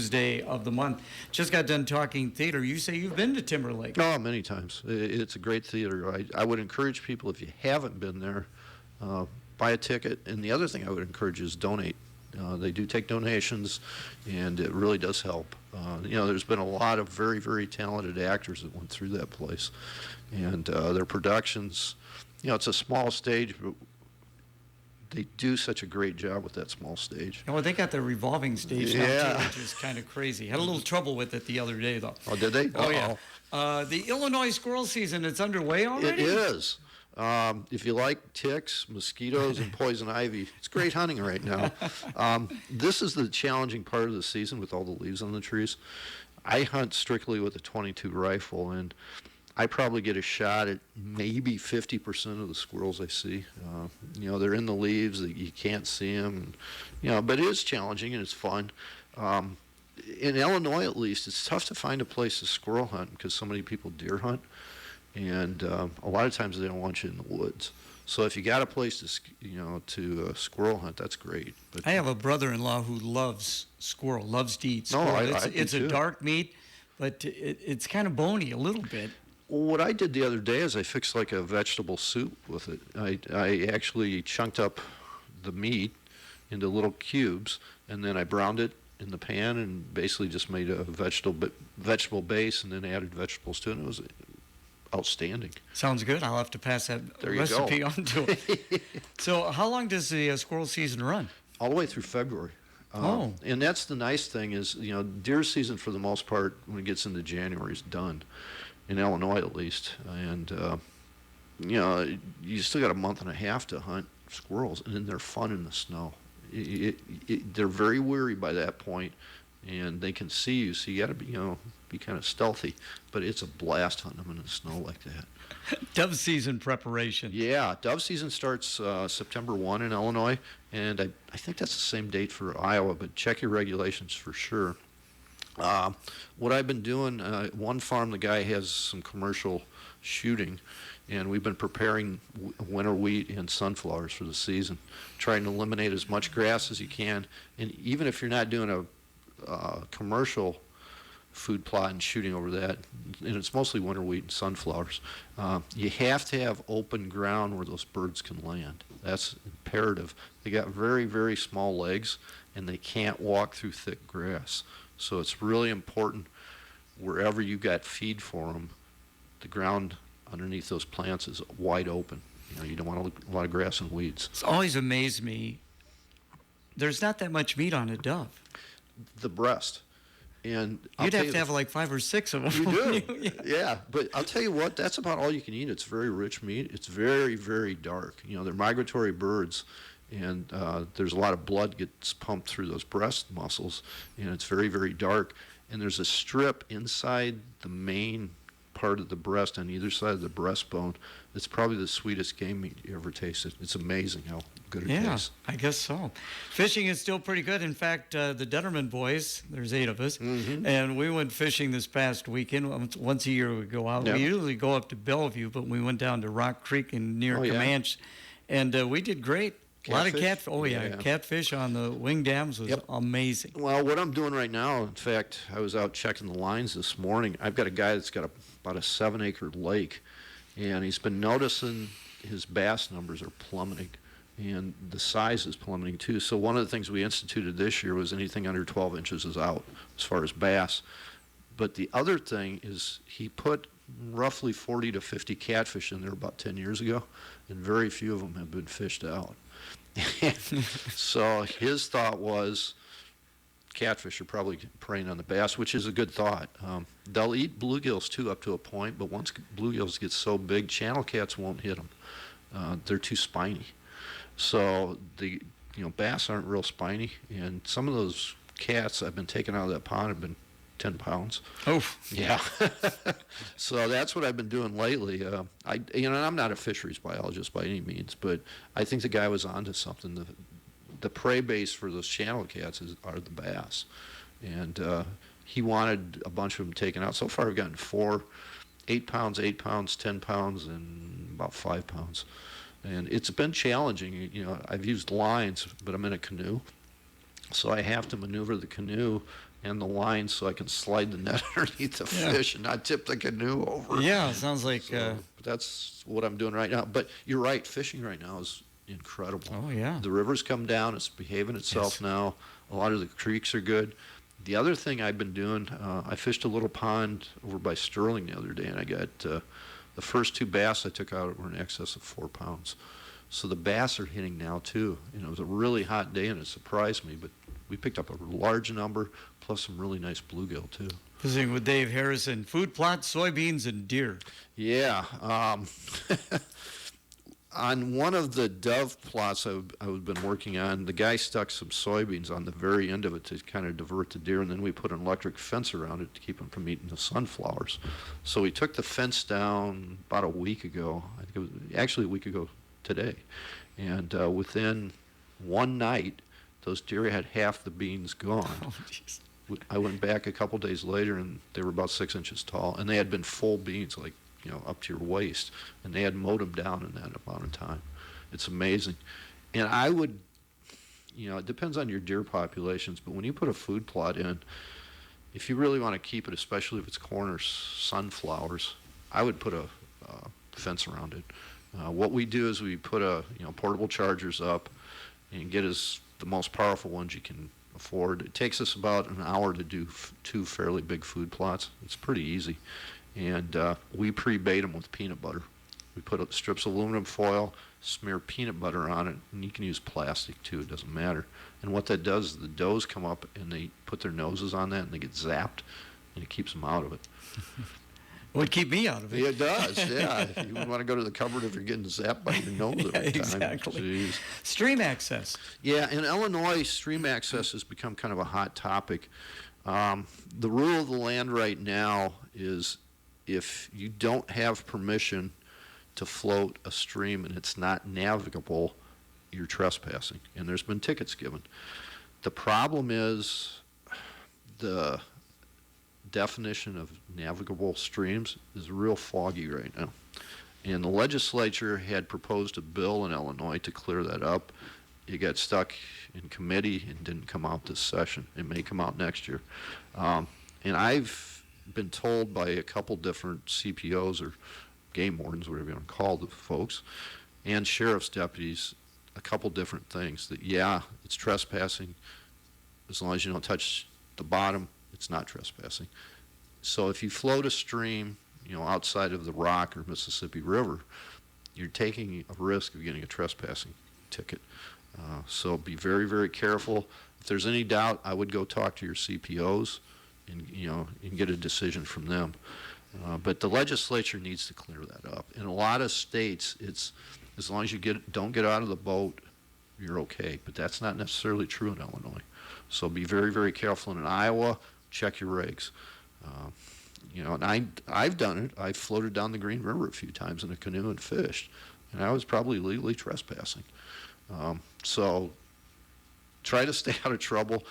Tuesday of the month. Just got done talking theater. You say you've been to Timberlake. Oh, many times. It's a great theater. I would encourage people, if you haven't been there, buy a ticket. And the other thing I would encourage is donate. They do take donations, and it really does help. There's been a lot of very, very talented actors that went through that place. And their productions, it's a small stage, but they do such a great job with that small stage. Well, they got the revolving stage now, too, which is kind of crazy. Had a little trouble with it the other day, though. Oh, did they? Oh, yeah. The Illinois squirrel season, it's underway already? It is. If you like ticks, mosquitoes, and poison ivy, it's great hunting right now. This is the challenging part of the season with all the leaves on the trees. I hunt strictly with a .22 rifle, and I probably get a shot at maybe 50% of the squirrels I see. They're in the leaves, you can't see them. But it is challenging and it's fun. In Illinois, at least, it's tough to find a place to squirrel hunt because so many people deer hunt. And a lot of times they don't want you in the woods. So if you got a place to squirrel hunt, that's great. But I have a brother-in-law who loves squirrel, loves to eat squirrel. It's a dark meat, but it's kind of bony a little bit. Well, what I did the other day is I fixed like a vegetable soup with it. I actually chunked up the meat into little cubes, and then I browned it in the pan and basically just made a vegetable base and then added vegetables to it. And it was outstanding. Sounds good. I'll have to pass that recipe on to him. So how long does the squirrel season run? All the way through February. And that's the nice thing is, deer season for the most part, when it gets into January, is done. In Illinois, at least. And, you still got a month and a half to hunt squirrels, and then they're fun in the snow. They're very weary by that point, and they can see you, so you got to be kind of stealthy. But it's a blast hunting them in the snow like that. Dove season preparation. Yeah, dove season starts September 1 in Illinois, and I think that's the same date for Iowa, but check your regulations for sure. What I've been doing, one farm, the guy has some commercial shooting, and we've been preparing winter wheat and sunflowers for the season, trying to eliminate as much grass as you can. And even if you're not doing a commercial food plot and shooting over that, and it's mostly winter wheat and sunflowers, you have to have open ground where those birds can land. That's imperative. They got very, very small legs, and they can't walk through thick grass. So it's really important wherever you got feed for them, the ground underneath those plants is wide open. You don't want a lot of grass and weeds. It's always amazed me. There's not that much meat on a dove. The breast. And you'd have to have like 5 or 6 of them. You do. Yeah. But I'll tell you what, that's about all you can eat. It's very rich meat. It's very, very dark. They're migratory birds. And there's a lot of blood gets pumped through those breast muscles, and it's very, very dark. And there's a strip inside the main part of the breast on either side of the breastbone. It's probably the sweetest game meat you ever tasted. It's amazing how good it tastes. Yeah, I guess so. Fishing is still pretty good. In fact, the Detterman boys, there's 8 of us, and we went fishing this past weekend. Once a year we go out. Yep. We usually go up to Bellevue, but we went down to Rock Creek and near Comanche, and we did great. A lot of catfish. Oh, yeah. Catfish on the wing dams was amazing. Well, what I'm doing right now, in fact, I was out checking the lines this morning. I've got a guy that's got about a 7-acre lake, and he's been noticing his bass numbers are plummeting, and the size is plummeting too. So one of the things we instituted this year was anything under 12 inches is out as far as bass. But the other thing is he put roughly 40 to 50 catfish in there about 10 years ago, and very few of them have been fished out. So his thought was catfish are probably preying on the bass, which is a good thought. They'll eat bluegills too up to a point, but once bluegills get so big, channel cats won't hit them. They're too spiny. So the bass aren't real spiny, and some of those cats I've been taking out of that pond have been 10 pounds. Oh. Yeah. So that's what I've been doing lately. I'm not a fisheries biologist by any means, but I think the guy was onto something. The prey base for those channel cats are the bass. And he wanted a bunch of them taken out. So far, we've gotten 4, 8 pounds, 8 pounds, 10 pounds, and about 5 pounds. And it's been challenging. I've used lines, but I'm in a canoe. So I have to maneuver the canoe and the line so I can slide the net underneath the fish and not tip the canoe over. Yeah, sounds like. So that's what I'm doing right now. But you're right, fishing right now is incredible. Oh, yeah. The river's come down, it's behaving itself now. A lot of the creeks are good. The other thing I've been doing, I fished a little pond over by Sterling the other day, and I got the first 2 bass I took out were in excess of 4 pounds. So the bass are hitting now too. It was a really hot day, and it surprised me, but we picked up a large number, plus some really nice bluegill too. Visiting with Dave Harrison, food plots, soybeans, and deer. Yeah. On one of the dove plots I've been working on, the guy stuck some soybeans on the very end of it to kind of divert the deer, and then we put an electric fence around it to keep them from eating the sunflowers. So we took the fence down about a week ago. I think it was actually a week ago today. And within one night, those deer had half the beans gone. Oh, jeez. I went back a couple days later, and they were about 6 inches tall, and they had been full beans, like, up to your waist, and they had mowed them down in that amount of time. It's amazing. And I would, it depends on your deer populations, but when you put a food plot in, if you really want to keep it, especially if it's corn or sunflowers, I would put a fence around it. What we do is we put portable chargers up and get the most powerful ones you can afford. It takes us about an hour to do 2 fairly big food plots. It's pretty easy. And we pre-bait them with peanut butter. We put strips of aluminum foil, smear peanut butter on it, and you can use plastic too, it doesn't matter. And what that does is the does come up and they put their noses on that and they get zapped, and it keeps them out of it. It would keep me out of it. Yeah, it does, yeah. You wouldn't want to go to the cupboard if you're getting zapped by your nose every time. Exactly. Jeez. Stream access. Yeah, in Illinois, stream access has become kind of a hot topic. The rule of the land right now is if you don't have permission to float a stream and it's not navigable, you're trespassing. And there's been tickets given. The problem is the definition of navigable streams is real foggy right now. And the legislature had proposed a bill in Illinois to clear that up. It got stuck in committee and didn't come out this session. It may come out next year. And I've been told by a couple different CPOs or game wardens, whatever you want to call the folks, and sheriff's deputies, a couple different things. That, yeah, it's trespassing. As long as you don't touch the bottom, it's not trespassing. So if you float a stream, outside of the Rock or Mississippi River, you're taking a risk of getting a trespassing ticket. So be very, very careful. If there's any doubt, I would go talk to your CPOs and get a decision from them. But the legislature needs to clear that up. In a lot of states, it's as long as you don't get out of the boat, you're okay. But that's not necessarily true in Illinois. So be very, very careful. And in Iowa, check your regs. And I've done it. I've floated down the Green River a few times in a canoe and fished, and I was probably legally trespassing. So try to stay out of trouble.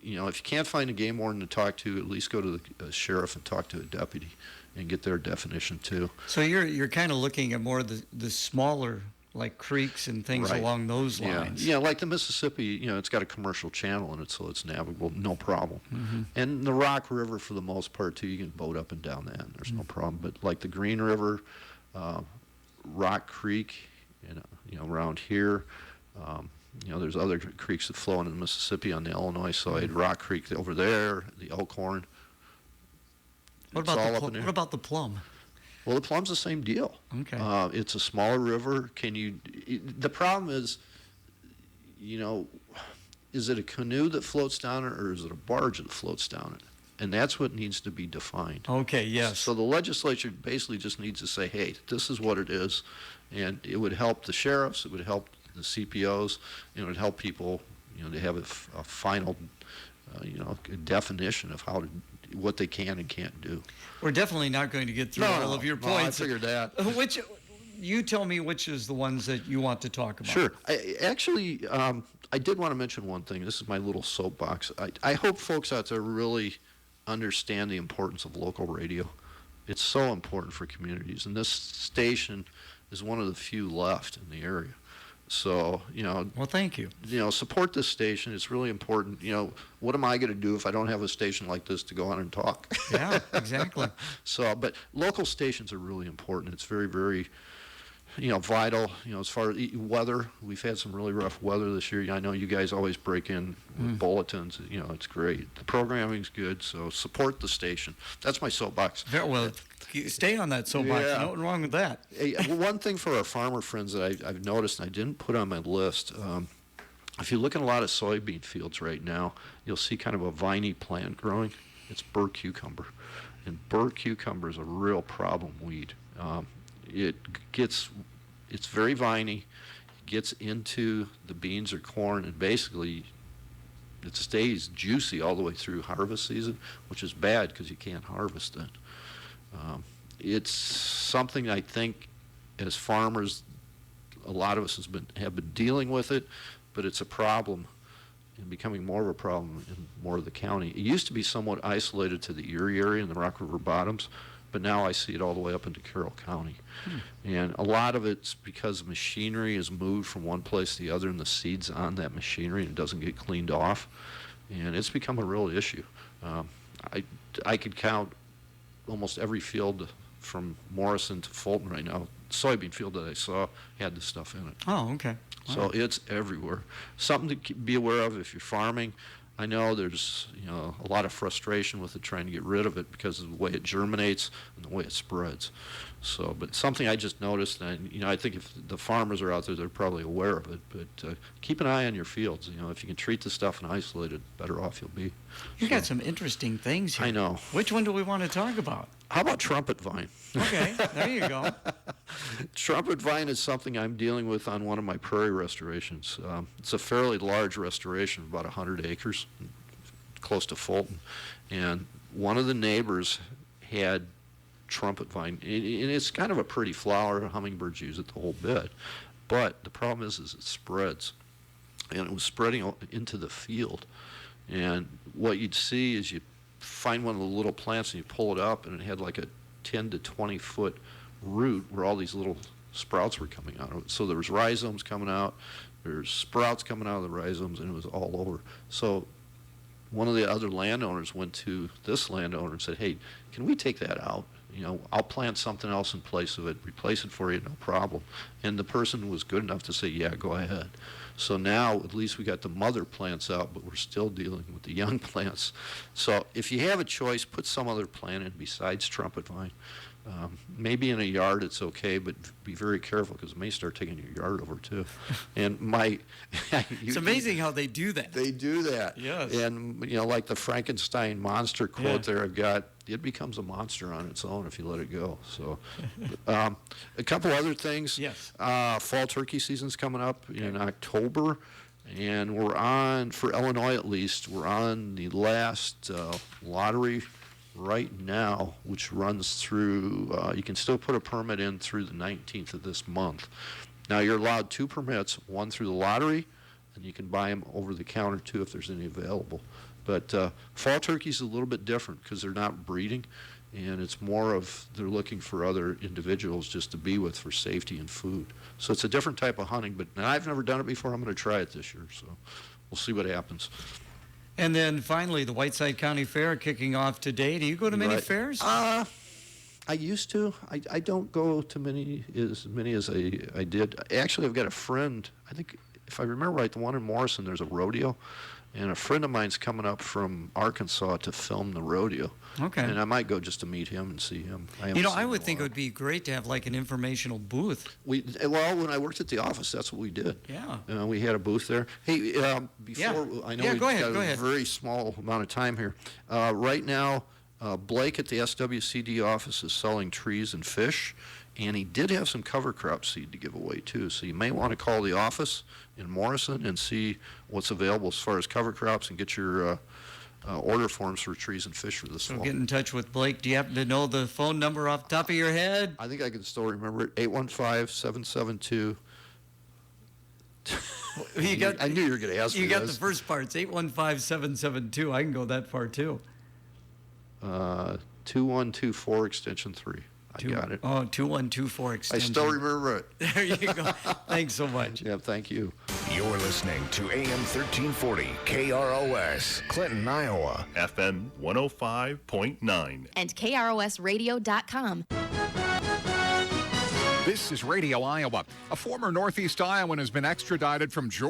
If you can't find a game warden to talk to, at least go to the sheriff and talk to a deputy and get their definition too. So you're kind of looking at more the smaller, like creeks and things Right. along those lines. Yeah, like the Mississippi, it's got a commercial channel in it, so it's navigable, no problem. Mm-hmm. And the Rock River, for the most part, too, you can boat up and down that, and there's no problem. But like the Green River, Rock Creek, around here, there's other creeks that flow into the Mississippi on the Illinois side. Rock Creek over there, the Elkhorn. What about the Plum? Well, the Plum's the same deal. Okay. It's a smaller river. The problem is, is it a canoe that floats down it, or is it a barge that floats down it? And that's what needs to be defined. Okay, yes. So the legislature basically just needs to say, hey, this is what it is. And it would help the sheriffs, it would help the CPOs, it would help people, to have a final, definition of what they can and can't do. We're definitely not going to get through all of your points. I figured that. You tell me which is the ones that you want to talk about. Sure. I did want to mention one thing. This is my little soapbox. I hope folks out there really understand the importance of local radio. It's so important for communities, and this station is one of the few left in the area. So, Well, thank you. Support this station. It's really important. What am I going to do if I don't have a station like this to go on and talk? Yeah, exactly. So, but local stations are really important. It's very, very, vital. As far as weather, we've had some really rough weather this year. I know you guys always break in with bulletins. It's great. The programming's good, so support the station. That's my soapbox. Very well. Stay on that soapbox. Yeah. Nothing wrong with that. Hey, one thing for our farmer friends that I've noticed, and I didn't put on my list, if you look at a lot of soybean fields right now, you'll see kind of a viney plant growing. It's burr cucumber. And burr cucumber is a real problem weed. It's very viney, it gets into the beans or corn, and basically it stays juicy all the way through harvest season, which is bad because you can't harvest it. It's something I think as farmers, a lot of us have been dealing with it, but it's a problem and becoming more of a problem in more of the county. It used to be somewhat isolated to the Erie area and the Rock River Bottoms, but now I see it all the way up into Carroll County. And a lot of it's because machinery is moved from one place to the other and the seed's on that machinery and it doesn't get cleaned off. And it's become a real issue. I could count almost every field from Morrison to Fulton right now. Soybean field that I saw had this stuff in it. Oh, okay. So it's everywhere. Something to be aware of if you're farming. I know there's a lot of frustration with it trying to get rid of it because of the way it germinates and the way it spreads. So, but something I just noticed, and I think if the farmers are out there, they're probably aware of it. But keep an eye on your fields. If you can treat the stuff and isolate it, better off you'll be. You got some interesting things here. I know. Which one do we want to talk about? How about trumpet vine? Okay, there you go. Trumpet vine is something I'm dealing with on one of my prairie restorations. It's a fairly large restoration, about 100 acres, close to Fulton. And one of the neighbors had trumpet vine. And it's kind of a pretty flower. Hummingbirds use it the whole bit. But the problem is it spreads. And it was spreading into the field. And what you'd see is you find one of the little plants and you pull it up, and it had like a 10 to 20 foot root where all these little sprouts were coming out of it. So there was rhizomes coming out, there's sprouts coming out of the rhizomes, and it was all over. So one of the other landowners went to this landowner and said, hey, can we take that out? I'll plant something else in place of it, replace it for you, no problem. And the person was good enough to say, yeah, go ahead. So now at least we got the mother plants out, but we're still dealing with the young plants. So if you have a choice, put some other plant in besides trumpet vine. Maybe in a yard it's okay, but be very careful because it may start taking your yard over too. And it's amazing how they do that. They do that. Yes. And like the Frankenstein monster quote there I've got, it becomes a monster on its own if you let it go. So a couple other things. Yes. Fall turkey season's coming up in October. And we're on, for Illinois at least, we're on the last lottery right now, which runs through, you can still put a permit in through the 19th of this month. Now you're allowed 2 permits, one through the lottery, and you can buy them over the counter too if there's any available. But fall turkey's a little bit different because they're not breeding, and it's more of they're looking for other individuals just to be with for safety and food. So it's a different type of hunting, but I've never done it before. I'm going to try it this year, so we'll see what happens. And then finally, the Whiteside County Fair kicking off today. Do you go to many fairs? I used to. I don't go to as many as I did. Actually, I've got a friend, I think, if I remember right, the one in Morrison, there's a rodeo. And a friend of mine's coming up from Arkansas to film the rodeo. Okay. And I might go just to meet him and see him. I would think it would be great to have like an informational booth. Well, when I worked at the office, that's what we did. Yeah. We had a booth there. Hey, before I know we've got a very small amount of time here. Right now, Blake at the SWCD office is selling trees and fish, and he did have some cover crop seed to give away too. So you may want to call the office in Morrison and see what's available as far as cover crops and get your order forms for trees and fish for this fall. Get in touch with Blake. Do you happen to know the phone number off the top of your head? I think I can still remember it. 815-772. I knew you were going to ask me. You got the first part. It's 815-772. I can go that far too. 2124 extension 3. I got it. Oh, 2124 I extension. still remember it. There you go. Thanks so much. Yeah, thank you. You're listening to AM 1340 KROS, Clinton, Iowa. FM 105.9. And KROSradio.com. This is Radio Iowa. A former Northeast Iowan has been extradited from Georgia.